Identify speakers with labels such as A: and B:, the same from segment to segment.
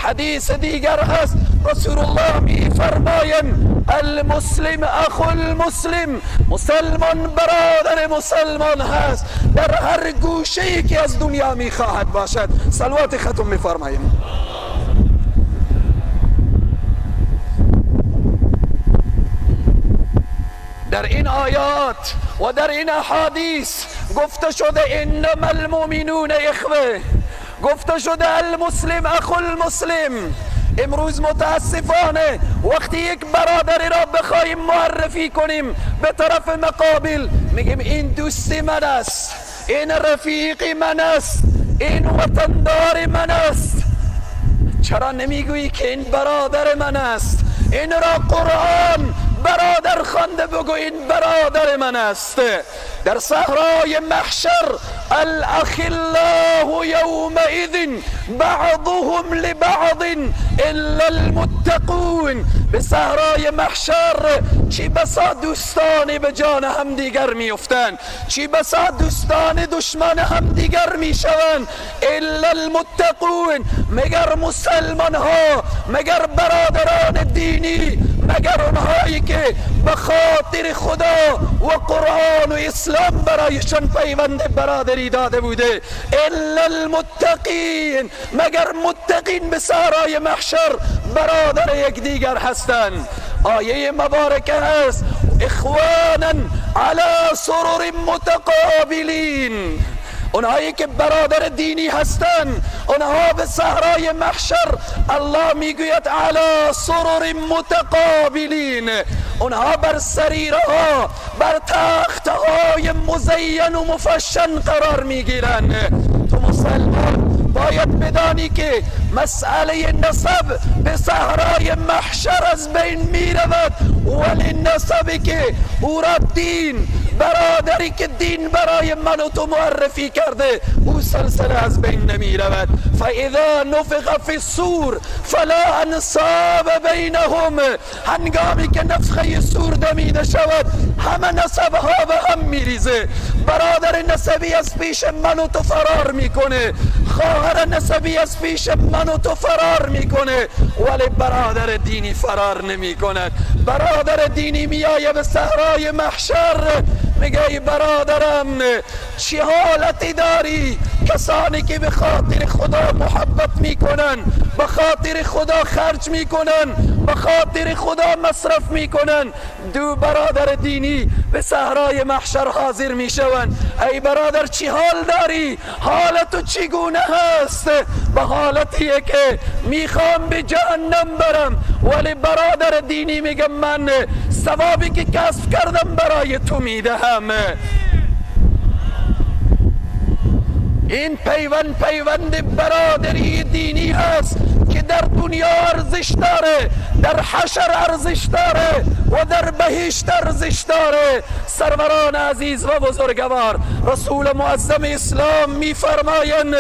A: حدیث دیگر هست رسول الله می فرمایند المسلم اخو المسلم، مسلمان برادر مسلمان هست در هر گوشه ای که از دنیا می خواهد باشد. صلوات ختم می فرماییم. در این آیات و در این احادیث گفته شده انما المؤمنون اخوه، گفته شده المسلم اخو المسلم. امروز متاسفانه وقتی یک برادری را بخواهیم معرفی کنیم به طرف مقابل میگیم این دوست من است، این رفیق من است، این وطندار من است. چرا نمیگویی که این برادر من است؟ این را قرآن برادر خوانده، بگو این برادر من است. در صحرای محشر الاخلاء یومئذ بعضهم لبعض الا المتقون. به صحرای محشر چی بسا دوستانی به جان هم دیگر می افتند، چی بسا دوستان دشمن هم دیگر می شوند. الا المتقون، مگر مسلمان ها، مگر برادران دینی، مگر اونهایی که به خاطر خدا و قرآن و اسلام برایشان پیوند برادری داده بوده. الا المتقین، مگر متقین به صحرای محشر برادر یکدیگر هستند. آیه مبارکه هست اخوانا علی سرر متقابلین. اونهایی که برادر دینی هستند اونها به صحرای محشر الله میگوید علی سرر متقابلین، اونها بر سریرها، بر تختهای مزین و مفشن قرار میگیرند. تو مسلمان باید بدانی که مسئله نسب به صحرای محشر از بین می رود، ولی نسبی که او را دین، برادری که دین برای من و تو معرفی کرده، او سلسله از بین نمی رود. فاذا نفخ فی الصور فلا انصاب بینهم، هنگامی که نفخه صور دمیده شود همه نسب ها به هم می ریزه. برادر نسبی از پیش من و تو فرار میکنه، خواهر نسبی از پیش من و تو فرار میکنه، ولی برادر دینی فرار نمی کند. برادر دینی میایه به صحرای محشر میگه ای برادرم چی حالتی داری؟ کسانی که به خاطر خدا محبت میکنن، به خاطر خدا خرج میکنن، به خاطر خدا مصرف میکنن، دو برادر دینی به صحرای محشر حاضر میشوند. ای برادر چی حال داری؟ حالتو چگونه هست؟ به حالتیه که میخوام به جهنم برم، ولی برادر دینی میگم من ثوابی که کسب کردم برای تو میدهم. این پیوند برادری دینی هست که در دنیا ارزش داره، در حشر ارزش داره و در بهشت ارزش داره. سروران عزیز و بزرگوار، رسول معظم اسلام می فرمایند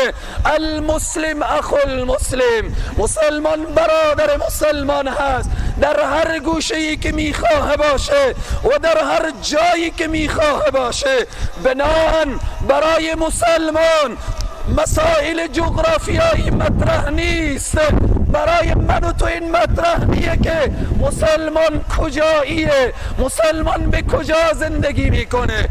A: المسلم اخو المسلم، مسلمان برادر مسلمان هست در هر گوشه‌ای که میخواه باشه و در هر جایی که میخواه باشه. بنان برای مسلمان مسائل جغرافیایی مطرح نیست، برای من و تو این مطرح نیه که مسلمان کجاییه، مسلمان به کجا زندگی میکنه.